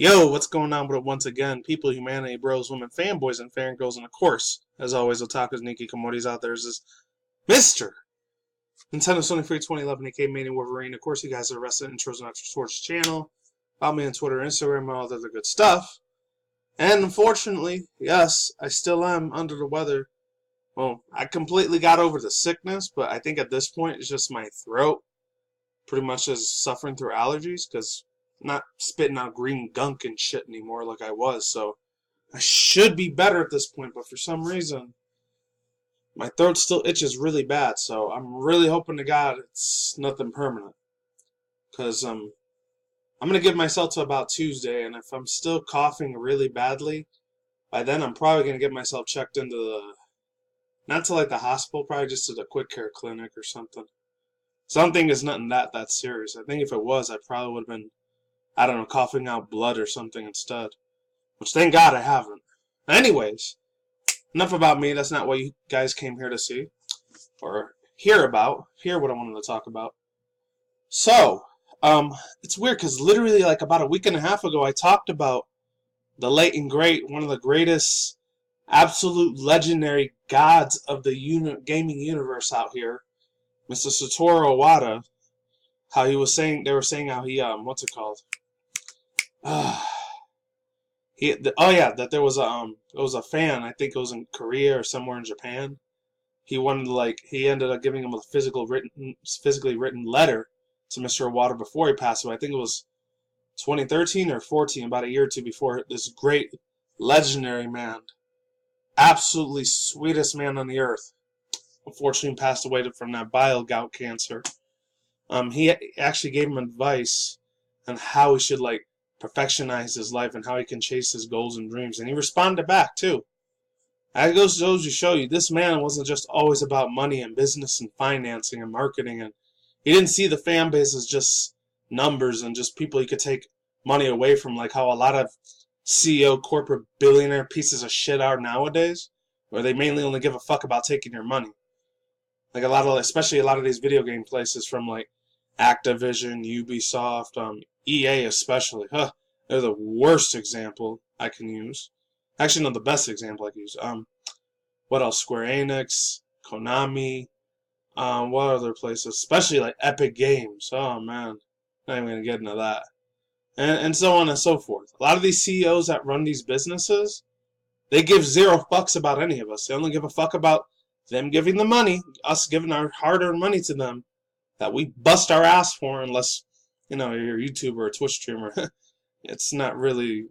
Yo, what's going on with it once again? People, humanity, bros, women, fanboys, and fangirls, and of course, as always, otakus and hikikomoris out there is this Mr. Nintendo Sony Free 2011 aka Mania Wolverine. Of course, you guys are arrested intros and extra sports channel. Follow me on Twitter, Instagram, and all that other good stuff. And unfortunately, yes, I still am under the weather. Well, I completely got over the sickness, but I think at this point it's just my throat pretty much is suffering through allergies because I'm not spitting out green gunk and shit anymore like I was. So I should be better at this point, but for some reason my throat still itches really bad. So I'm really hoping to God it's nothing permanent because I'm gonna give myself to about Tuesday, and if I'm still coughing really badly, by then I'm probably gonna get myself checked into not to like the hospital, probably just to the quick care clinic or something. Something is nothing that serious. I think if it was, I probably would have been, I don't know, coughing out blood or something instead. Which thank God I haven't. Anyways, enough about me. That's not what you guys came here to see or hear about. Hear what I wanted to talk about. So, it's weird because literally like about a week and a half ago I talked about the late and great, one of the greatest, absolute legendary gods of the gaming universe out here, Mr. Satoru Iwata. How he was saying, they were saying how he, what's it called? That there was a fan, I think it was in Korea or somewhere in Japan. He ended up giving him a physically written letter to Mr. Iwata before he passed away. I think it was 2013 or 14, about a year or two before. This great, legendary man, absolutely sweetest man on the earth, unfortunately passed away from that bile gout cancer. He actually gave him advice on how he should perfectionize his life and how he can chase his goals and dreams, and he responded back too. That goes to show you this man wasn't just always about money and business and financing and marketing, and he didn't see the fan base as just numbers and just people he could take money away from, like how a lot of CEO corporate billionaire pieces of shit are nowadays, where they mainly only give a fuck about taking your money. Like especially a lot of these video game places from like Activision, Ubisoft, EA especially. They're the worst example I can use. Actually, no, the best example I can use. What else? Square Enix, Konami, what other places? Especially like Epic Games. Oh man, not even gonna get into that. And so on and so forth. A lot of these CEOs that run these businesses, they give zero fucks about any of us. They only give a fuck about them giving the money, us giving our hard-earned money to them that we bust our ass for, unless you're a YouTuber or a Twitch streamer. You're not really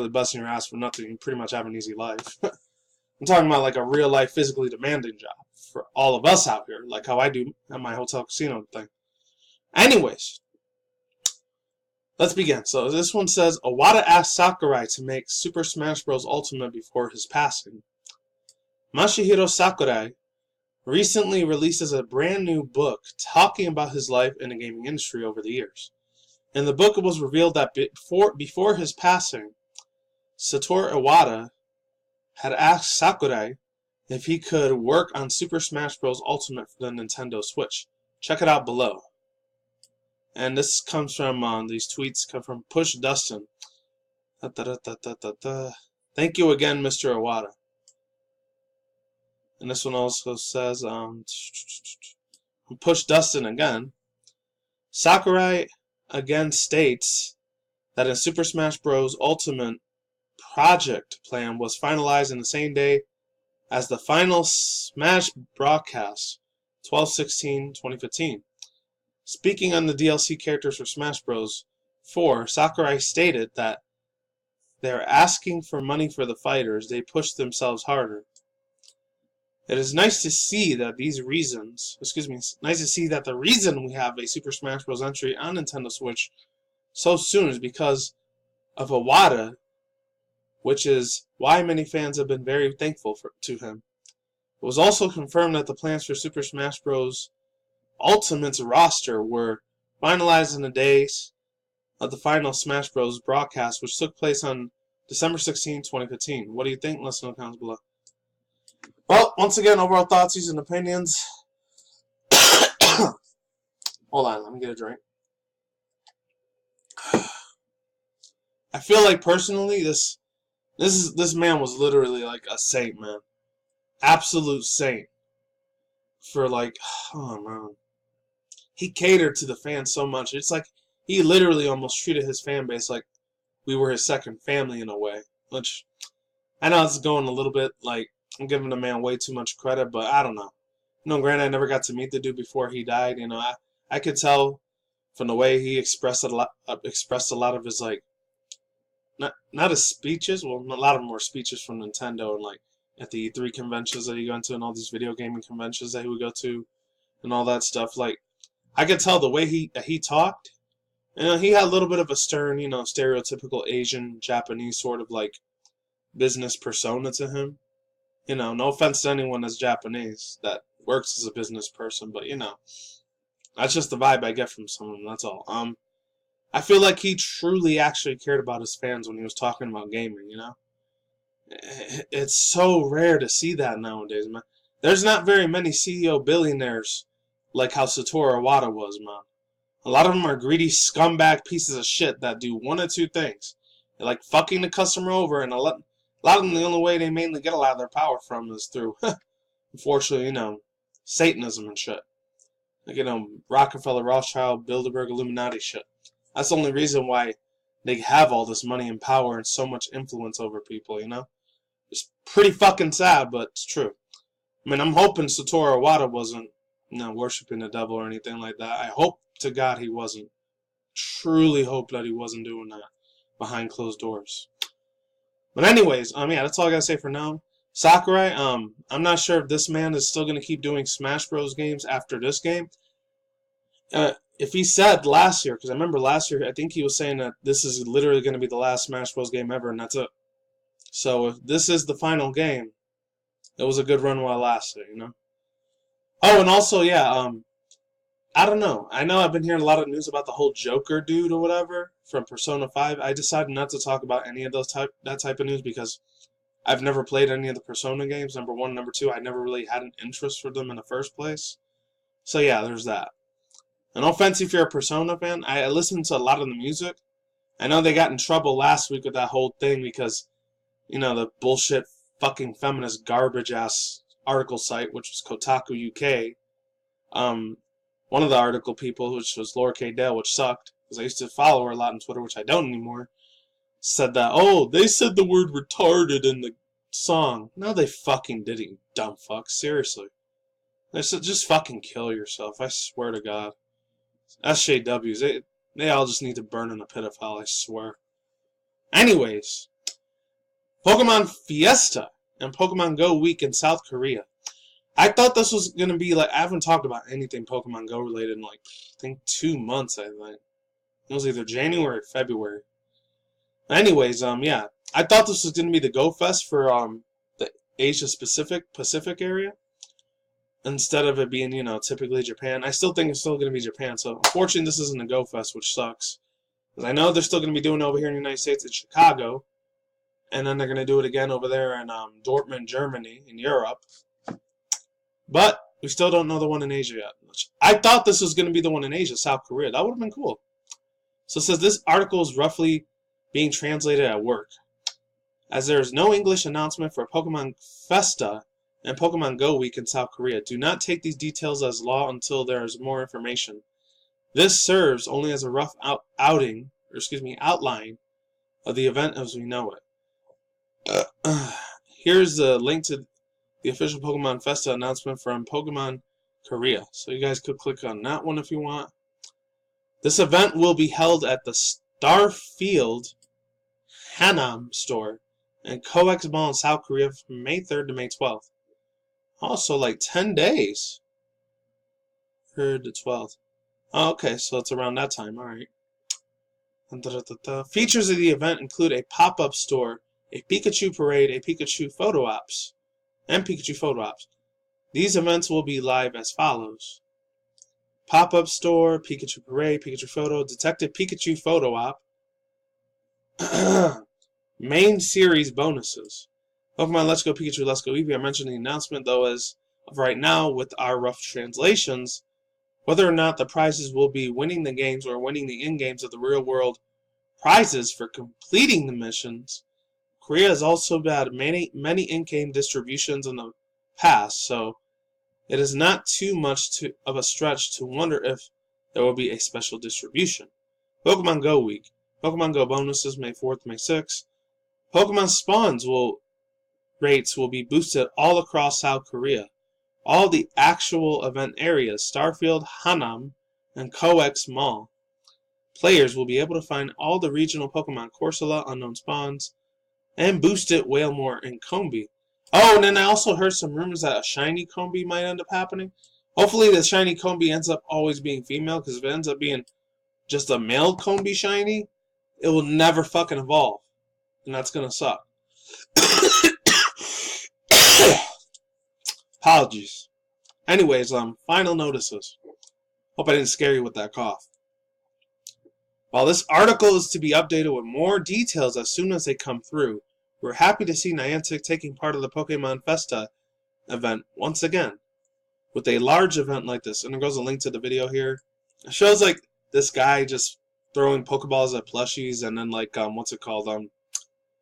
busting your ass for nothing. You pretty much have an easy life. I'm talking about like a real life, physically demanding job for all of us out here, like how I do at my hotel casino thing. Anyways, let's begin. So this one says, Iwata asked Sakurai to make Super Smash Bros. Ultimate before his passing. Masshihiro Sakurai recently releases a brand new book talking about his life in the gaming industry over the years. In the book, it was revealed that before his passing, Satoru Iwata had asked Sakurai if he could work on Super Smash Bros. Ultimate for the Nintendo Switch. Check it out below. And this comes from, these tweets come from Push Dustin. Thank you again, Mr. Iwata. And this one also says, Push Dustin again. Sakurai again states that a Super Smash Bros. Ultimate project plan was finalized in the same day as the final Smash broadcast, 12/16/2015. Speaking on the DLC characters for Smash Bros. 4, Sakurai stated that they're asking for money for the fighters, they push themselves harder. It is nice to see that the reason we have a Super Smash Bros. Entry on Nintendo Switch so soon is because of Iwata, which is why many fans have been very thankful to him. It was also confirmed that the plans for Super Smash Bros. Ultimate's roster were finalized in the days of the final Smash Bros. Broadcast, which took place on December 16, 2015. What do you think? Let us know in the comments below. Well, once again, overall thoughts, views, and opinions. Hold on, let me get a drink. I feel like personally, this man was literally like a saint, man, absolute saint. For like, oh man, he catered to the fans so much. It's like he literally almost treated his fan base like we were his second family in a way. Which I know it's going a little bit like I'm giving the man way too much credit, but I don't know. Granted, I never got to meet the dude before he died. I could tell from the way he expressed a lot of his like not his speeches. Well, a lot of them were speeches from Nintendo and like at the E3 conventions that he went to and all these video gaming conventions that he would go to and all that stuff. Like I could tell the way he talked. He had a little bit of a stern, stereotypical Asian Japanese sort of like business persona to him. No offense to anyone that's Japanese that works as a business person, but that's just the vibe I get from someone. That's all. I feel like he truly actually cared about his fans when he was talking about gaming. It's so rare to see that nowadays, man. There's not very many CEO billionaires like how Satoru Iwata was, man. A lot of them are greedy scumbag pieces of shit that do one of two things. They're like fucking the customer over, and a lot of them, the only way they mainly get a lot of their power from is through, unfortunately, Satanism and shit. Like, Rockefeller, Rothschild, Bilderberg, Illuminati shit. That's the only reason why they have all this money and power and so much influence over people, It's pretty fucking sad, but it's true. I mean, I'm hoping Satoru Iwata wasn't, worshiping the devil or anything like that. I hope to God he wasn't. Truly hope that he wasn't doing that behind closed doors. But anyways, yeah, that's all I gotta say for now. Sakurai, I'm not sure if this man is still gonna keep doing Smashbros games after this game. If he said last year, because I remember last year, I think he was saying that this is literally gonna be the last Smash Bros game ever, and that's it. So if this is the final game, it was a good run while it lasted, Oh, and also, yeah, I don't know. I know I've been hearing a lot of news about the whole Joker dude or whatever from Persona 5. I decided not to talk about any of that type of news because I've never played any of the Persona games, number one. Number two, I never really had an interest for them in the first place. So yeah, there's that. And no offense if you're a Persona fan, I listened to a lot of the music. I know they got in trouble last week with that whole thing because, the bullshit fucking feminist garbage ass article site, which was Kotaku UK. One of the article people, which was Laura K. Dale, which sucked, because I used to follow her a lot on Twitter, which I don't anymore, said that, oh, they said the word retarded in the song. No, they fucking didn't, you dumb fuck. Seriously. They said, just fucking kill yourself, I swear to God. SJWs, they all just need to burn in a pit of hell, I swear. Anyways, Pokemon Fiesta and Pokemon Go Week in South Korea. I thought this was going to be like, I haven't talked about anything Pokemon Go related in like, I think 2 months, I think. It was either January or February. Anyways, yeah. I thought this was going to be the Go Fest for the Asia Pacific area. Instead of it being, typically Japan. I still think it's still going to be Japan. So, unfortunately, this isn't a Go Fest, which sucks. Because I know they're still going to be doing it over here in the United States in Chicago. And then they're going to do it again over there in Dortmund, Germany, in Europe. But we still don't know the one in Asia yet. I thought this was going to be the one in Asia, South Korea. That would have been cool. So it says this article is roughly being translated at work. As there is no English announcement for Pokemon Festa and Pokemon Go Week in South Korea, do not take these details as law until there is more information. This serves only as a rough outline of the event as we know it. Here's the link to the official Pokemon Festa announcement from Pokemon Korea. So you guys could click on that one if you want. This event will be held at the Starfield Hanam store and Coex Mall in South Korea from May 3rd to May 12th. Also, like 10 days. 3rd to 12th. Oh, okay, so it's around that time. Alright. Features of the event include a pop-up store, a Pikachu parade, a Pikachu photo ops. These events will be live as follows. Pop-up store, Pikachu parade, Pikachu photo, Detective Pikachu photo op. Main series bonuses. Pokemon Let's Go Pikachu, Let's Go Eevee. I mentioned the announcement, though, as of right now, with our rough translations, whether or not the prizes will be winning the games or winning the in-games of the real-world prizes for completing the missions. Korea has also had many in-game distributions in the past, so it is not too much of a stretch to wonder if there will be a special distribution. Pokemon Go Week. Pokemon Go bonuses May 4th, May 6th. Pokemon spawns rates will be boosted all across South Korea. All the actual event areas, Starfield, Hanam, and Coex Mall. Players will be able to find all the regional Pokemon Corsola, unknown spawns, and boosted Whalemore and Combi. Oh, and then I also heard some rumors that a shiny Combi might end up happening. Hopefully the shiny Combi ends up always being female, because if it ends up being just a male Combi shiny, it will never fucking evolve. And that's gonna suck. Apologies. Anyways, final notices. Hope I didn't scare you with that cough. While this article is to be updated with more details as soon as they come through, we're happy to see Niantic taking part of the Pokemon Festa event once again. With a large event like this, and there goes a link to the video here. It shows like this guy just throwing Pokeballs at plushies, and then like what's it called?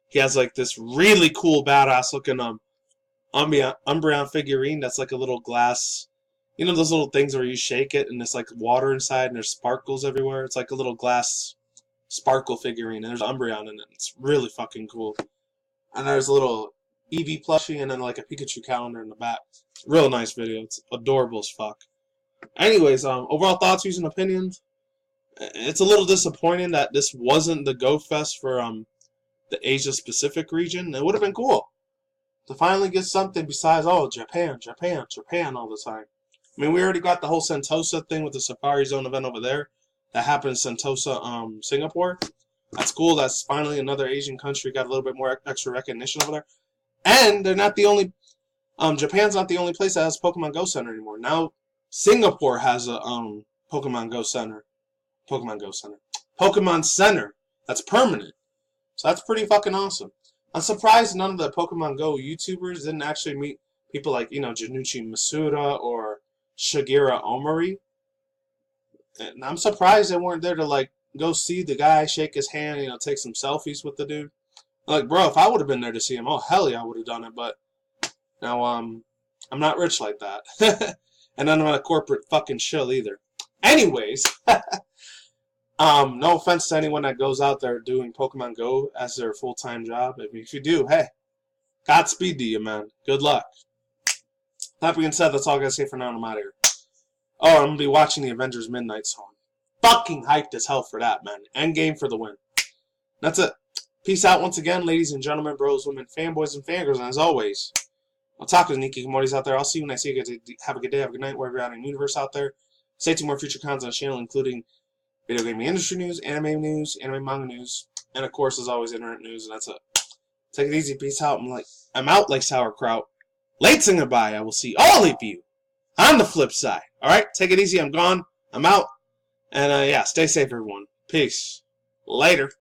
He has like this really cool badass looking Umbreon figurine that's like a little glass. You know those little things where you shake it and there's like water inside and there's sparkles everywhere? It's like a little glass sparkle figurine and there's Umbreon in it. It's really fucking cool. And there's a little Eevee plushie and then like a Pikachu calendar in the back. Real nice video. It's adorable as fuck. Anyways, overall thoughts, views, and opinions. It's a little disappointing that this wasn't the Go Fest for the Asia Pacific region. It would have been cool to finally get something besides, oh, Japan all the time. I mean, we already got the whole Sentosa thing with the Safari Zone event over there. That happened in Sentosa, Singapore. That's cool. That's finally another Asian country got a little bit more extra recognition over there. And they're not the only... Japan's not the only place that has Pokemon Go Center anymore. Now, Singapore has a Pokemon Go Center. Pokemon Center. That's permanent. So that's pretty fucking awesome. I'm surprised none of the Pokemon Go YouTubers didn't actually meet people like, Junichi Masuda or Shigeru Omori. And I'm surprised they weren't there to, like, go see the guy, shake his hand, take some selfies with the dude. Like, bro, if I would have been there to see him, oh, hell yeah, I would have done it. But now, I'm not rich like that. And I'm not a corporate fucking shill either. Anyways, no offense to anyone that goes out there doing Pokemon Go as their full-time job. I mean, if you do, hey, Godspeed to you, man. Good luck. That being said, that's all I gotta say for now, and I'm out of here. Oh, I'm gonna be watching the Avengers Midnight Song. Fucking hyped as hell for that, man. Endgame for the win. That's it. Peace out once again, ladies and gentlemen, bros, women, fanboys, and fangirls, and as always, otakus and hikikomoris out there. I'll see you when I see you guys. Have a good day, have a good night, wherever you're at in the universe out there. Stay tuned for more future content on the channel, including video gaming industry news, anime manga news, and of course, as always, internet news, and that's it. Take it easy, peace out. I'm out like sauerkraut. Late saying goodbye. I will see all of you on the flip side. Alright, take it easy. I'm gone. I'm out. And yeah, stay safe, everyone. Peace. Later.